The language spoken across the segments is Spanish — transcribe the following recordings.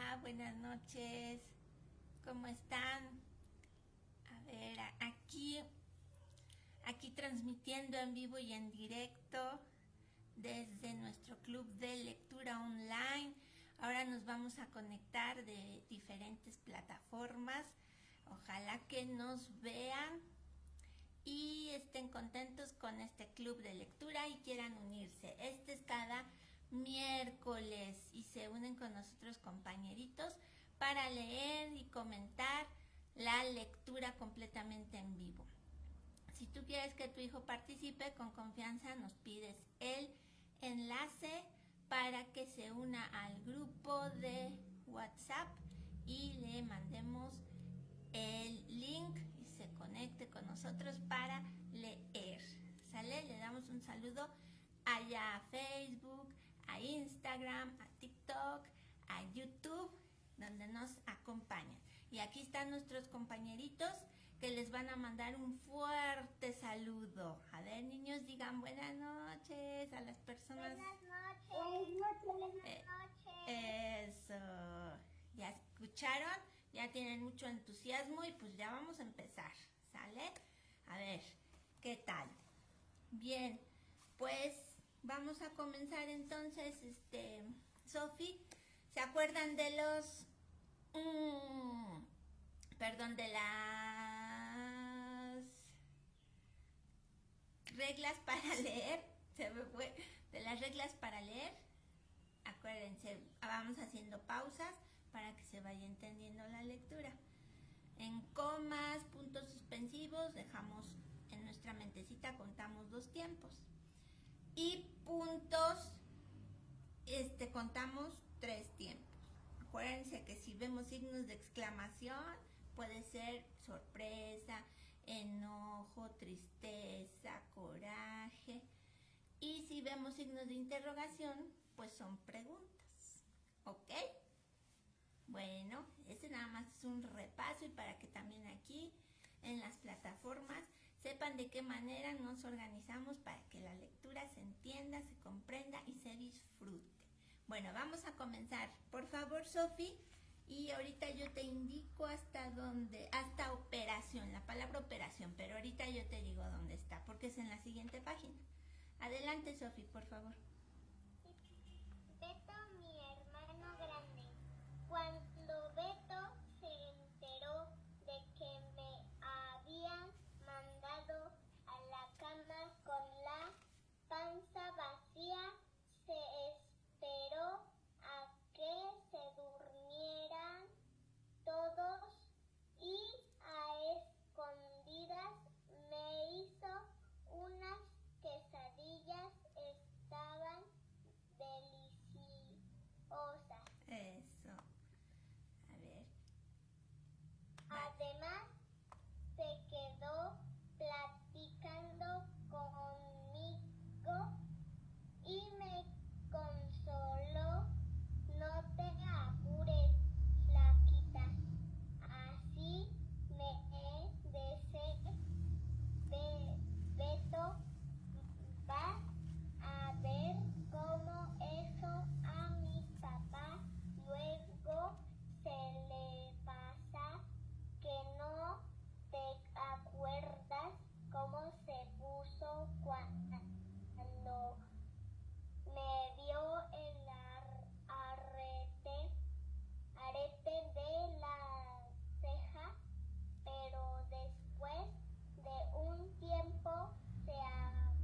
Hola, buenas noches. ¿Cómo están? A ver, aquí transmitiendo en vivo y en directo desde nuestro club de lectura online. Ahora nos vamos a conectar de diferentes plataformas. Ojalá que nos vean y estén contentos con este club de lectura y quieran unirse. Este es cada miércoles y se unen con nosotros compañeritos para leer y comentar la lectura completamente en vivo. Si tú quieres que tu hijo participe, con confianza nos pides el enlace para que se una al grupo de WhatsApp y le mandemos el link y se conecte con nosotros para leer. ¿Sale? Le damos un saludo allá a Facebook, a Instagram, a TikTok, a YouTube, donde nos acompañan. Y aquí están nuestros compañeritos que les van a mandar un fuerte saludo. A ver, niños, digan buenas noches a las personas. Buenas noches. Eso. ¿Ya escucharon? Ya tienen mucho entusiasmo y pues ya vamos a empezar. ¿Sale? A ver, ¿qué tal? Bien, pues vamos a comenzar entonces, Sofi, ¿se acuerdan de los, de las reglas para leer? Se me fue, de las reglas para leer. Acuérdense, vamos haciendo pausas para que se vaya entendiendo la lectura. En comas, puntos suspensivos, dejamos en nuestra mentecita, contamos 2 tiempos. Y puntos, contamos 3 tiempos. Acuérdense que si vemos signos de exclamación, puede ser sorpresa, enojo, tristeza, coraje. Y si vemos signos de interrogación, pues son preguntas. ¿Ok? Bueno, ese nada más es un repaso y para que también aquí en las plataformas sepan de qué manera nos organizamos para que la lectura se entienda, se comprenda y se disfrute. Bueno, vamos a comenzar. Por favor, Sofi, y ahorita yo te indico hasta operación, la palabra operación, pero ahorita yo te digo dónde está, porque es en la siguiente página. Adelante, Sofi, por favor. Beto, mi hermano grande. Cuando Beto se enteró de que me habían mandado a la cama con la panza vacía, se esperó a que se durmieran todos y a escondidas me hizo unas quesadillas. Estaban deliciosas. Eso. A ver. Además, se quedó platicando conmigo y me consoló. No te apures, flaquita. Así me dice Beto. Va a ver cómo eso a mi papá luego se le pasa, que no te acuerdas cómo se puso cuando me dio el arete de la ceja, pero después de un tiempo se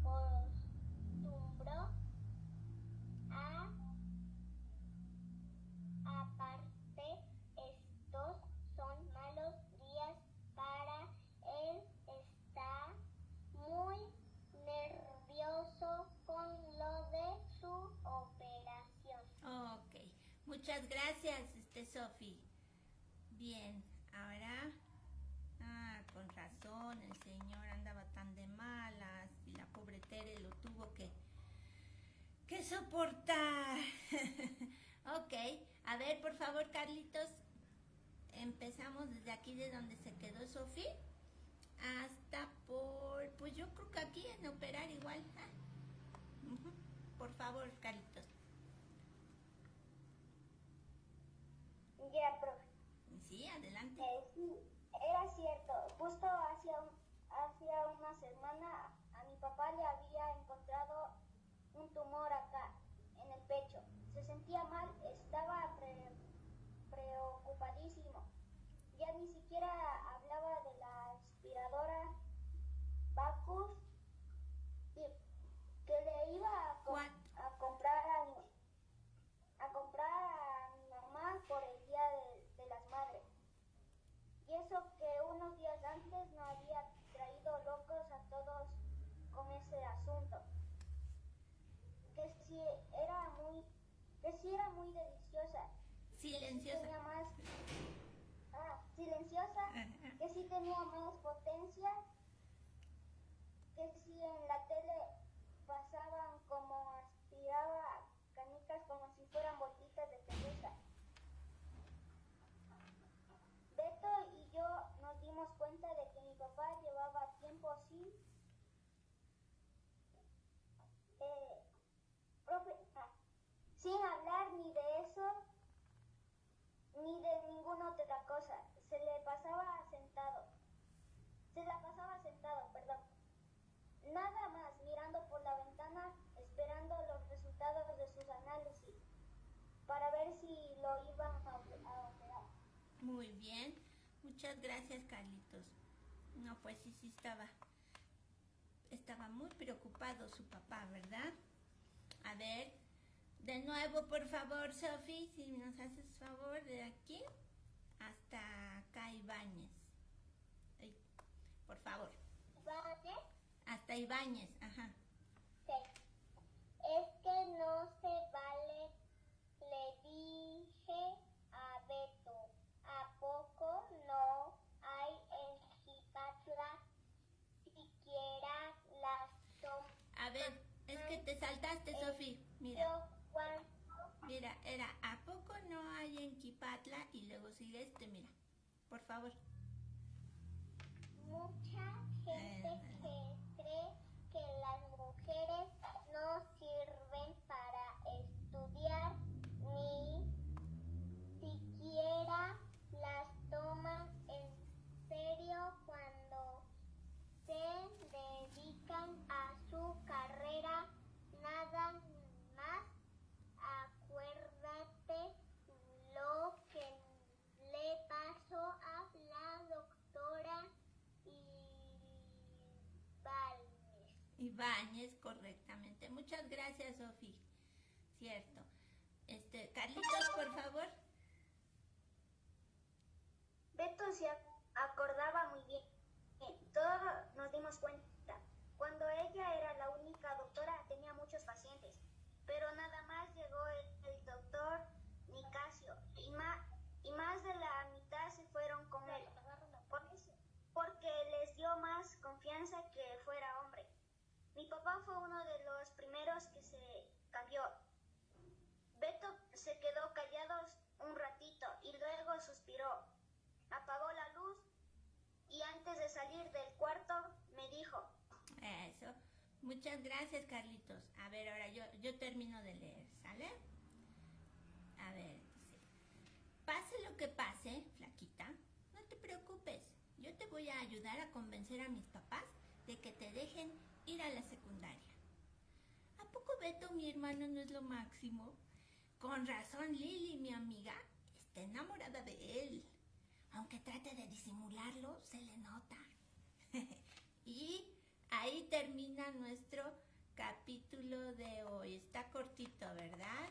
acostumbró. Aparte, estos son malos días para él. Está muy nervioso con lo de su operación. Ok, muchas gracias, Sofi. Bien, ahora, con razón, el señor andaba tan de malas y la pobre Tere lo tuvo que soportar. Ok, a ver, por favor, Carlitos, empezamos desde aquí de donde se quedó Sofi hasta pues yo creo que aquí en operar igual. Por favor, Carlitos. Ya, profe. Sí, adelante. Sí, era cierto. Justo hacía una semana a mi papá le había encontrado un tumor acá, en el pecho. Se sentía mal, estaba preocupadísimo. Ya ni siquiera hablaba de la aspiradora Bacus y que le iba a comprar a mi mamá por el Día de las Madres. Y eso que unos días antes no había traído locos a todos con ese asunto. Que sí era muy deliciosa. Silenciosa. Tenía más silenciosa, que sí tenía más potencia, que sí en la tele pasaban como aspiraba canicas como si fueran bolsitas de cerveza. Beto y yo nos dimos cuenta de que mi papá llevaba tiempo sin hablar ni de eso ni de ninguna otra cosa. Se la pasaba sentado, perdón. Nada más mirando por la ventana, esperando los resultados de sus análisis para ver si lo iban a operar. Muy bien. Muchas gracias, Carlitos. No, pues sí estaba muy preocupado su papá, ¿verdad? A ver, de nuevo, por favor, Sofi, si nos haces favor, de aquí hasta acá, Ibáñez. Ay, por favor. ¿Vale? Hasta Ibáñez, ajá. Sí. Es que no se vale, le dije a Beto. ¿A poco no hay en Jipatla siquiera las tomas? A ver, es que te saltaste, Sofi. Mira. Mira, era ¿a poco no hay en Quipatla? Y luego sigue mira, por favor. Mucha gente que cree que las mujeres no sirven para estudiar, ni siquiera las toman en serio cuando se dedican a su carrera. Nada más. Acuérdate lo que le pasó a la doctora Ibáñez, correctamente. Muchas gracias, Sofi. Cierto. Carlitos, por favor. Beto se acordaba muy bien. Todos nos dimos cuenta. Cuando ella era la única doctora, tenía muchos pacientes. Pero nada más llegó el doctor Nicasio y más de la mitad se fueron con él. Porque les dio más confianza que fuera hombre. Mi papá fue uno de los primeros que se cambió. Beto se quedó callado un ratito y luego suspiró. Apagó la luz y antes de salir del cuarto me dijo: Eso. Muchas gracias, Carlitos. A ver, ahora yo termino de leer, ¿sale? A ver, dice: pase lo que pase, flaquita, no te preocupes. Yo te voy a ayudar a convencer a mis papás de que te dejen ir a la secundaria. ¿A poco Beto, mi hermano, no es lo máximo? Con razón, Lili, mi amiga, está enamorada de él. Aunque trate de disimularlo, se le nota. Y ahí termina nuestro capítulo de hoy. Está cortito, ¿verdad?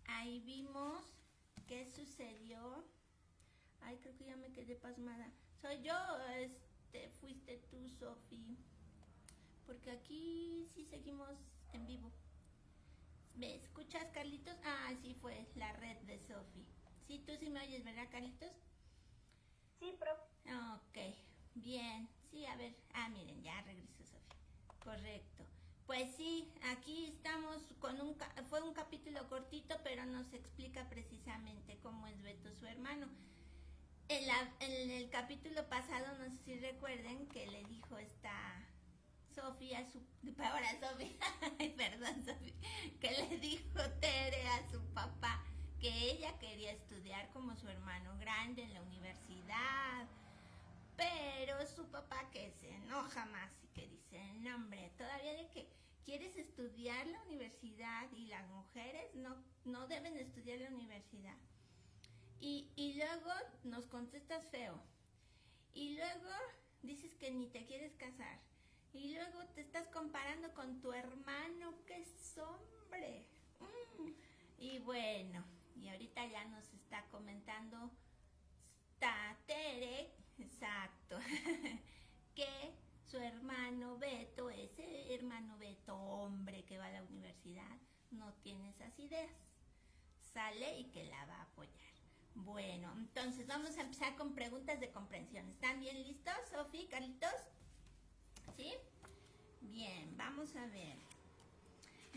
Ahí vimos qué sucedió. Ay, creo que ya me quedé pasmada. Soy yo, fuiste tú, Sofi. Porque aquí sí seguimos en vivo. ¿Me escuchas, Carlitos? Ah, sí, fue la red de Sofi. Sí, tú sí me oyes, ¿verdad, Carlitos? Sí, profe. Ok, bien. Sí, a ver. Ah, miren, ya regresó Sofi. Correcto. Pues sí, aquí estamos con fue un capítulo cortito, pero nos explica precisamente cómo es Beto, su hermano. En el capítulo pasado, no sé si recuerden, que le dijo Sofi a su... Ahora Sofi, perdón, Sofi, que le dijo Tere a su papá que ella quería como su hermano grande en la universidad, pero su papá que se enoja más y que dice, no hombre, todavía de que quieres estudiar la universidad y las mujeres no deben estudiar la universidad. Y luego nos contestas feo. Y luego dices que ni te quieres casar. Y luego te estás comparando con tu hermano, que es hombre. Y bueno, y ahorita ya nos está comentando Tere, exacto, que su hermano Beto, ese hermano Beto, hombre que va a la universidad, no tiene esas ideas. Sale y que la va a apoyar. Bueno, entonces vamos a empezar con preguntas de comprensión. ¿Están bien listos, Sofi, Carlitos? ¿Sí? Bien, vamos a ver.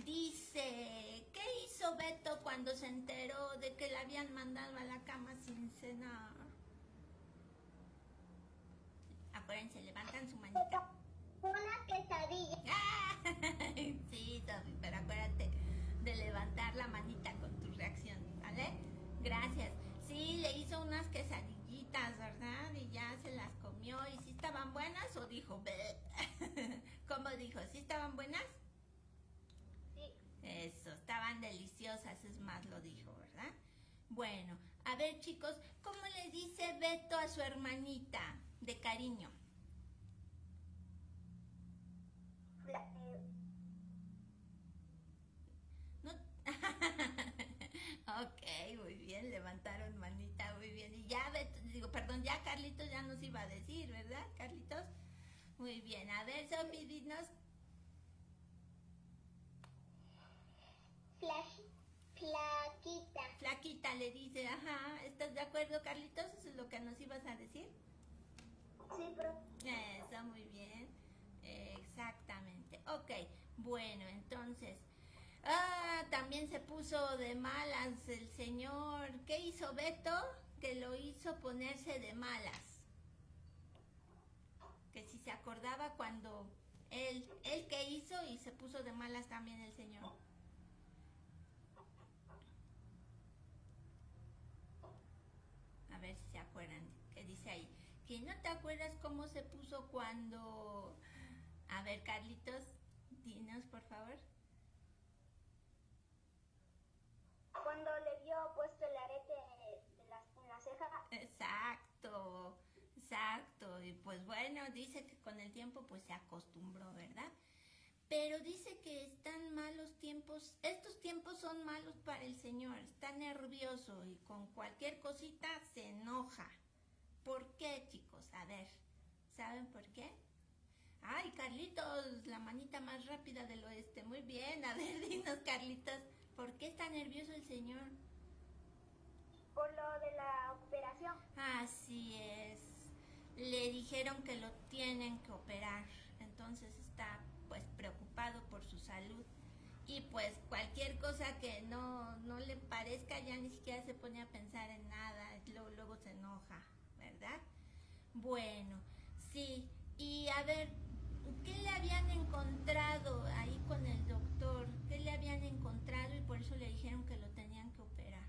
Dice, ¿qué hizo Beto cuando se enteró de que la habían mandado a la cama sin cenar? Acuérdense, levantan su manita. Una quesadilla. ¡Ah! Sí, Sofi, pero acuérdate de levantar la manita con tu reacción, ¿vale? Gracias. Sí, le hizo unas quesadillitas, ¿verdad? Y ya se las comió. ¿Y si estaban buenas o dijo? ¿Cómo dijo? ¿Sí estaban buenas? Sí. Eso, estaban deliciosas, es más, lo dijo, ¿verdad? Bueno, a ver, chicos, ¿cómo le dice Beto a su hermanita de cariño? No. Ok, muy bien, levantaron manita, muy bien. Y ya, ya Carlitos ya nos iba a decir, ¿verdad, Carlitos? Muy bien, a ver, Sofi, dinos. Flaquita. Flaquita le dice, ajá, ¿estás de acuerdo, Carlitos? ¿Eso es lo que nos ibas a decir? Sí, pero... Eso, muy bien. Exactamente. Ok, bueno, entonces... también se puso de malas el señor. ¿Qué hizo Beto? Que lo hizo ponerse de malas. Que si se acordaba cuando él que hizo y se puso de malas también el señor. A ver si se acuerdan. ¿Qué dice ahí? ¿Que no te acuerdas cómo se puso cuando... A ver, Carlitos, dinos por favor. Cuando le vio puesto el arete en la ceja. Exacto, exacto. Y pues bueno, dice que con el tiempo pues se acostumbró, ¿verdad? Pero dice que están malos tiempos, estos tiempos son malos para el señor, está nervioso y con cualquier cosita se enoja. ¿Por qué, chicos? A ver, ¿saben por qué? Ay, Carlitos, la manita más rápida del oeste. Muy bien, a ver, dinos, Carlitos, ¿por qué está nervioso el señor? Por lo de la operación. Así es. Le dijeron que lo tienen que operar, entonces está pues preocupado por su salud. Y pues cualquier cosa que no le parezca ya ni siquiera se pone a pensar en nada, luego se enoja, ¿verdad? Bueno, sí. Y a ver, ¿qué le habían encontrado ahí con el doctor? ¿Qué le habían encontrado y por eso le dijeron que lo tenían que operar?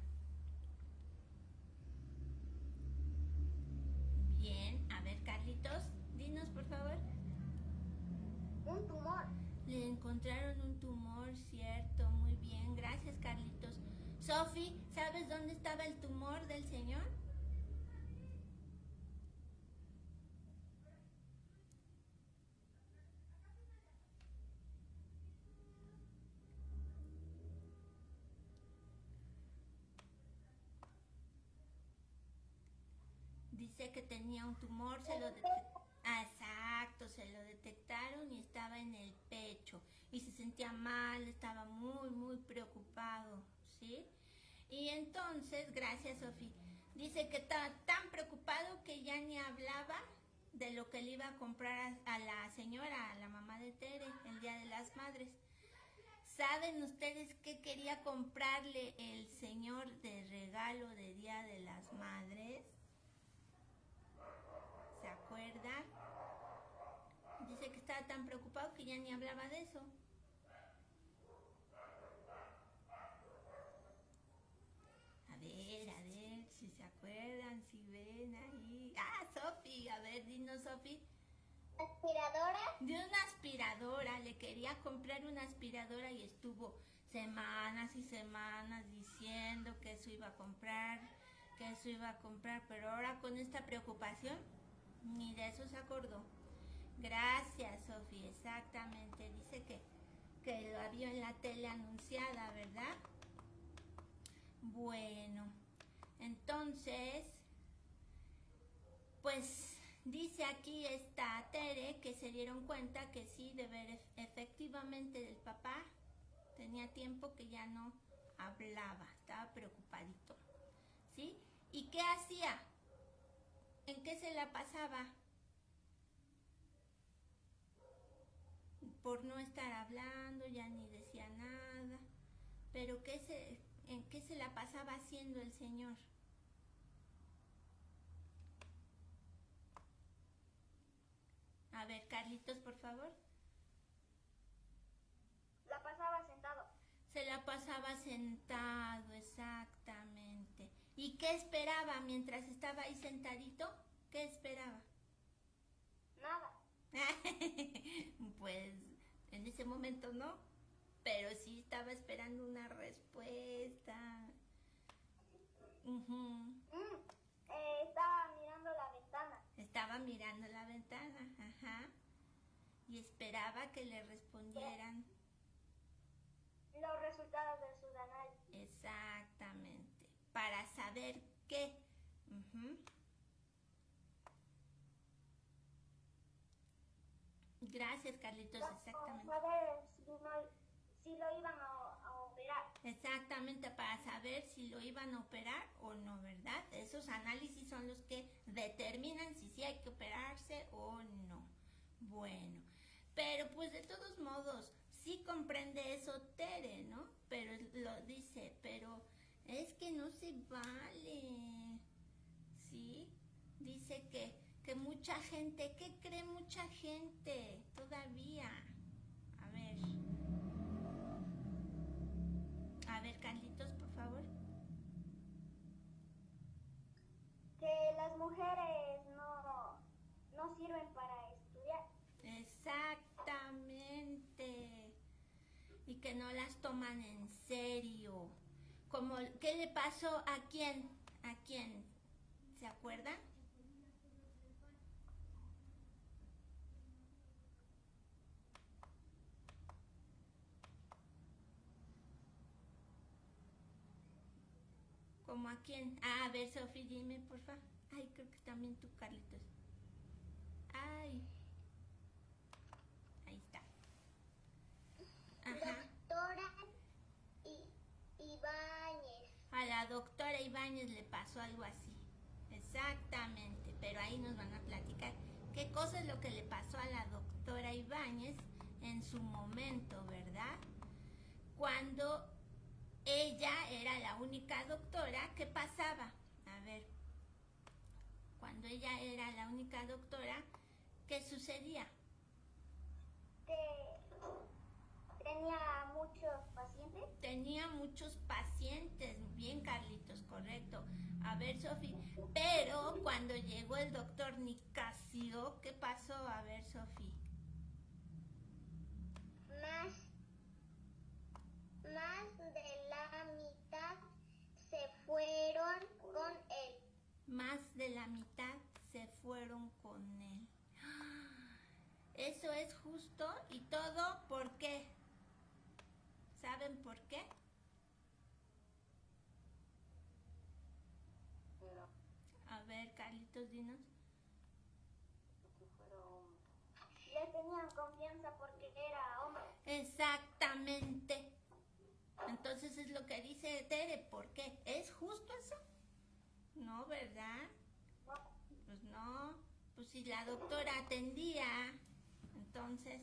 Bien, a ver, Carlitos, dinos por favor. Un tumor. Le encontraron un tumor, cierto, muy bien, gracias, Carlitos. Sofi, ¿sabes dónde estaba el tumor del señor? Dice que tenía un tumor, exacto, se lo detectaron y estaba en el pecho y se sentía mal, estaba muy preocupado, ¿sí? Y entonces, gracias, Sofi, dice que estaba tan preocupado que ya ni hablaba de lo que le iba a comprar a la señora, a la mamá de Tere, el Día de las Madres. ¿Saben ustedes qué quería comprarle el señor de regalo de Día de las Madres? ¿Se acuerdan? Dice que estaba tan preocupado que ya ni hablaba de eso. A ver, si se acuerdan, si ven ahí. Ah, Sofi, a ver, dinos, Sofi. ¿Aspiradora? De una aspiradora, le quería comprar una aspiradora y estuvo semanas y semanas diciendo que eso iba a comprar, pero ahora con esta preocupación, ni de eso se acordó. Gracias, Sofi, exactamente, dice que lo vio en la tele anunciada, ¿verdad? Bueno, entonces, pues dice aquí esta Tere que se dieron cuenta que sí, de ver efectivamente el papá tenía tiempo que ya no hablaba, estaba preocupadito, ¿sí? ¿Y qué hacía? ¿En qué se la pasaba? Por no estar hablando, ya ni decía nada, pero ¿en qué se la pasaba haciendo el señor? A ver, Carlitos, por favor. La pasaba sentado. Se la pasaba sentado, exactamente. ¿Y qué esperaba mientras estaba ahí sentadito? ¿Qué esperaba? Nada. Pues en ese momento no, pero sí estaba esperando una respuesta. Estaba mirando la ventana. Estaba mirando la ventana, ajá. Y esperaba que le respondieran. Los resultados de sus análisis. Exactamente. Para saber qué. Gracias, Carlitos, exactamente. Para saber si lo iban a operar. Exactamente, para saber si lo iban a operar o no, ¿verdad? Esos análisis son los que determinan si sí hay que operarse o no. Bueno, pero pues de todos modos, sí comprende eso Tere, ¿no? Pero lo dice, pero es que no se vale, ¿sí? Dice que mucha gente, ¿qué cree mucha gente todavía? A ver, Carlitos, por favor. Que las mujeres no sirven para estudiar. Exactamente. Y que no las toman en serio. Como, ¿qué le pasó a quién? ¿A quién? ¿Se acuerdan? ¿Como a quién? Ah, a ver, Sofi, dime, por favor. Ay, creo que también tú, Carlitos. Ay. Ahí está. Ajá. Doctora Ibáñez. A la doctora Ibáñez le pasó algo así. Exactamente. Pero ahí nos van a platicar qué cosa es lo que le pasó a la doctora Ibáñez en su momento, ¿verdad? Cuando ella era la única doctora, ¿qué pasaba? A ver, cuando ella era la única doctora, ¿qué sucedía? Que tenía muchos pacientes. Tenía muchos pacientes, bien Carlitos, correcto. A ver, Sofi, pero cuando llegó el doctor Nicasio, ¿qué pasó? A ver, Sofi. Más de la mitad se fueron con él. Más de la mitad se fueron con él. Eso es justo y todo, ¿por qué? ¿Saben por qué? A ver, Carlitos, dinos. Le tenían confianza porque era hombre. Exactamente. Entonces es lo que dice Tere, ¿por qué? ¿Es justo eso? No, ¿verdad? Pues no, pues si la doctora atendía, entonces,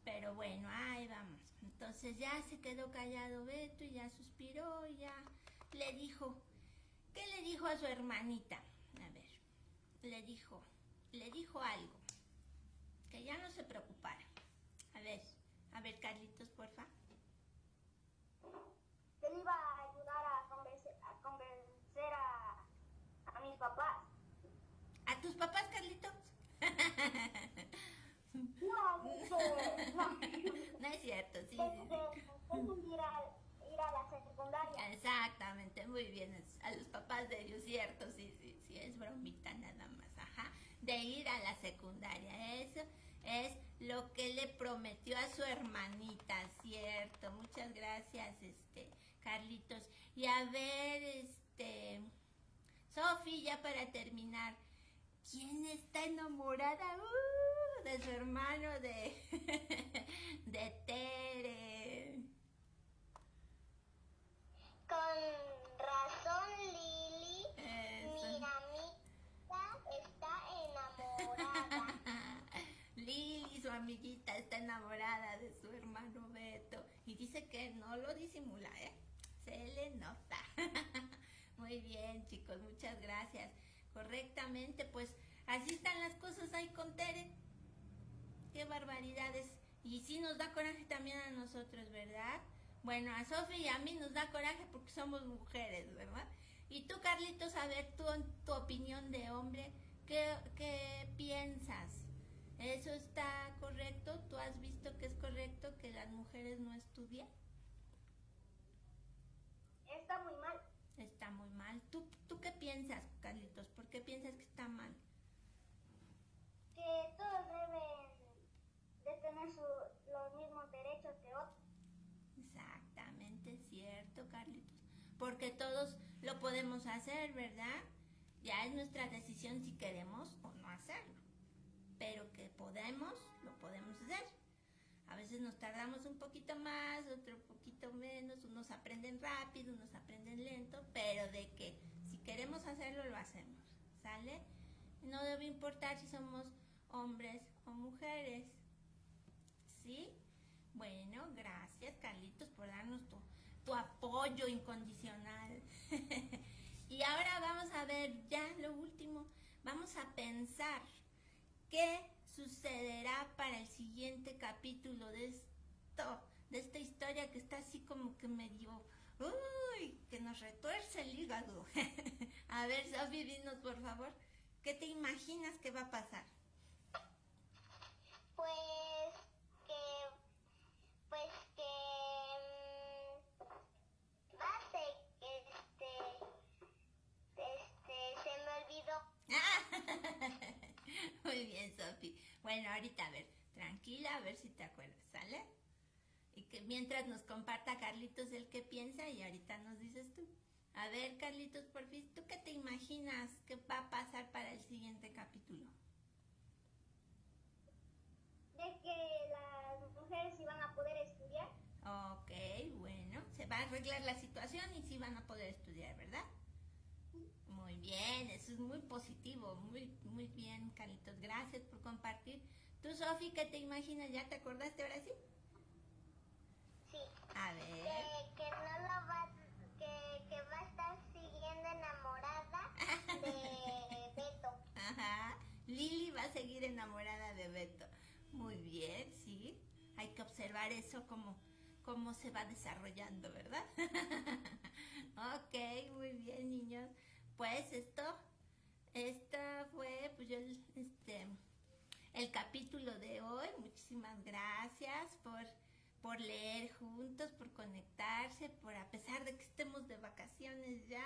pero bueno, ahí vamos. Entonces ya se quedó callado Beto y ya suspiró y ya le dijo, ¿qué le dijo a su hermanita? A ver, le dijo algo, que ya no se preocupara. A ver, Carlitos, porfa. Que le iba a ayudar a convencer No es cierto, sí. Ir a la secundaria. Exactamente, muy bien. A los papás de ellos, cierto, sí, sí, sí, es bromita nada más, ajá. De ir a la secundaria, eso es lo que le prometió a su hermanita, cierto. Muchas gracias, Carlitos. Y a ver, Sofi, ya para terminar, ¿quién está enamorada de su hermano de Tere? Con razón, Lili, Eso. mi amiguita está enamorada. Lili, su amiguita, está enamorada de su hermano Beto y dice que no lo disimula, ¿eh? Se le nota. Muy bien, chicos, muchas gracias. Correctamente, pues así están las cosas ahí con Tere. Qué barbaridades. Y sí nos da coraje también a nosotros, ¿verdad? Bueno, a Sofi y a mí nos da coraje porque somos mujeres, ¿verdad? Y tú, Carlitos, a ver, tú en tu opinión de hombre, ¿qué piensas? ¿Eso está correcto? ¿Tú has visto que es correcto que las mujeres no estudien? Está muy mal. Está muy mal. ¿Tú qué piensas, Carlitos? ¿Por qué piensas que está mal? Que todos deben de tener los mismos derechos que otros. Exactamente, cierto, Carlitos. Porque todos lo podemos hacer, ¿verdad? Ya es nuestra decisión si queremos o no hacerlo. Pero que podemos, lo podemos hacer. A veces nos tardamos un poquito más, otro poquito menos, unos aprenden rápido, unos aprenden lento, pero de que si queremos hacerlo, lo hacemos, ¿sale? No debe importar si somos hombres o mujeres, ¿sí? Bueno, gracias, Carlitos, por darnos tu apoyo incondicional. Y ahora vamos a ver ya lo último, vamos a pensar qué sucederá para el siguiente capítulo de esta historia que está así como que medio, uy, que nos retuerce el hígado. A ver, Sofi, dinos por favor, ¿qué te imaginas que va a pasar? Pues que base, se me olvidó. Muy bien, Sofi. Bueno, ahorita a ver, tranquila, a ver si te acuerdas, ¿sale? Y que mientras nos comparta Carlitos el que piensa y ahorita nos dices tú. A ver, Carlitos, por fin, ¿tú qué te imaginas que va a pasar para el siguiente capítulo? De que las mujeres iban a poder estudiar. Ok, bueno, se va a arreglar la situación y sí van a poder estudiar, ¿verdad? Muy bien, eso es muy positivo, muy bien, Carlitos, gracias por compartir. ¿Tú, Sofi, qué te imaginas? ¿Ya te acordaste ahora sí? Sí. A ver. Que no lo va, que va a estar siguiendo enamorada de Beto. Ajá, Lili va a seguir enamorada de Beto. Muy bien, sí. Hay que observar eso cómo se va desarrollando, ¿verdad? Ok, muy bien, niños. Pues esta fue pues el capítulo de hoy. Muchísimas gracias por leer juntos, por conectarse, por a pesar de que estemos de vacaciones ya,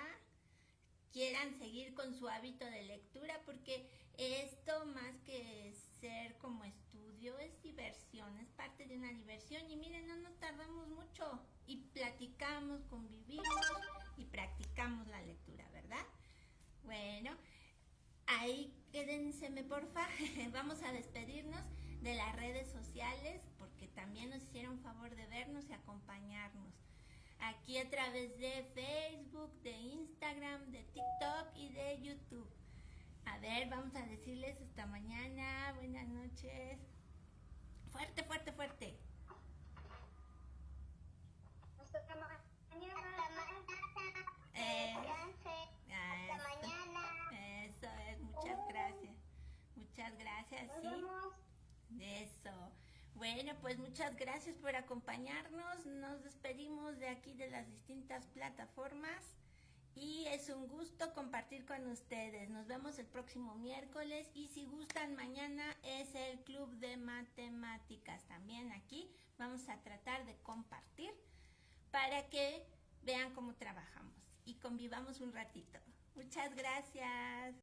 quieran seguir con su hábito de lectura, porque esto más que ser como estudio es diversión, es parte de una diversión. Y miren, no nos tardamos mucho y platicamos, convivimos y practicamos la lectura, ¿verdad? Bueno, ahí quédenseme porfa. Vamos a despedirnos de las redes sociales porque también nos hicieron favor de vernos y acompañarnos. Aquí a través de Facebook, de Instagram, de TikTok y de YouTube. A ver, vamos a decirles hasta mañana, buenas noches. Fuerte, fuerte, fuerte. Hasta mañana. Descanse. Hasta mañana. Eso es, muchas gracias. Muchas gracias, Nos sí. vemos. Eso. Bueno, pues muchas gracias por acompañarnos. Nos despedimos de aquí de las distintas plataformas y eso. es un gusto compartir con ustedes. Nos vemos el próximo miércoles y si gustan, mañana es el Club de Matemáticas. También aquí vamos a tratar de compartir para que vean cómo trabajamos y convivamos un ratito. Muchas gracias.